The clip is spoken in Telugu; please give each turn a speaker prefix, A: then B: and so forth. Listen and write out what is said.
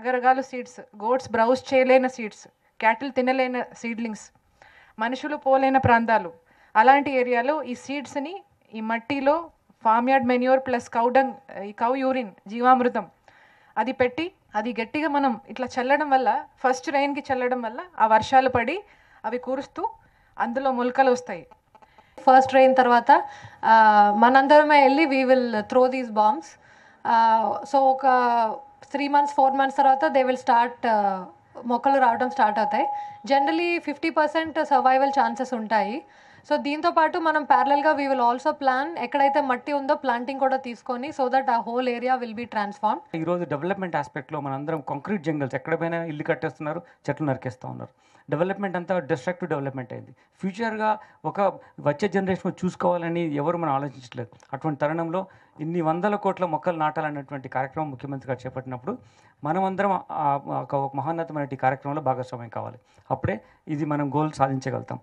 A: రకరకాల సీడ్స్, గోట్స్ బ్రౌజ్ చేయలేని సీడ్స్, క్యాటిల్ తినలేని సీడ్లింగ్స్, మనుషులు పోలేని ప్రాంతాలు, అలాంటి ఏరియాలో ఈ సీడ్స్ని ఈ మట్టిలో form yard manure plus cow dung, ఈ కౌ యూరిన్ జీవామృతం అది పెట్టి అది గట్టిగా మనం ఇట్లా చల్లడం వల్ల, ఫస్ట్ రెయిన్కి చల్లడం వల్ల ఆ వర్షాలు పడి అవి కురుస్తూ అందులో మొలకలు వస్తాయి.
B: ఫస్ట్ రెయిన్ తర్వాత మనందరమే వెళ్ళి we will throw these bombs. So ఒక 3 months 4 months తర్వాత దే విల్ స్టార్ట్, మొక్కలు రావడం స్టార్ట్ అవుతాయి. జనరలీ 50% సర్వైవల్ ఛాన్సెస్ ఉంటాయి. సో దీంతో పాటు మనం ప్యారలల్గా వీ విల్ ఆల్సో ప్లాన్ ఎక్కడైతే మట్టి ఉందో ప్లాంటింగ్ కూడా తీసుకొని, సో దట్ ఆ whole area will be transform.
C: ఈరోజు డెవలప్మెంట్ ఆస్పెక్ట్లో మనందరం కాంక్రీట్ జంగల్స్ ఎక్కడ పోయినా ఇల్లు కట్టేస్తున్నారు, చెట్లు నరికేస్తూ ఉన్నారు. డెవలప్మెంట్ అంతా డిస్ట్రక్టివ్ డెవలప్మెంట్ అయింది. ఫ్యూచర్గా ఒక వచ్చే జనరేషన్ చూసుకోవాలని ఎవరు మనం ఆలోచించలేదు. అటువంటి తరుణంలో ఇన్ని 100 కోట్ల మొక్కలు నాటాలన్నటువంటి కార్యక్రమం ముఖ్యమంత్రి గారు చేపట్టినప్పుడు మనమందరం ఒక మహోన్నతమైన కార్యక్రమంలో భాగస్వామ్యం కావాలి. అప్పుడే ఇది మనం గోల్ సాధించగలుగుతాం.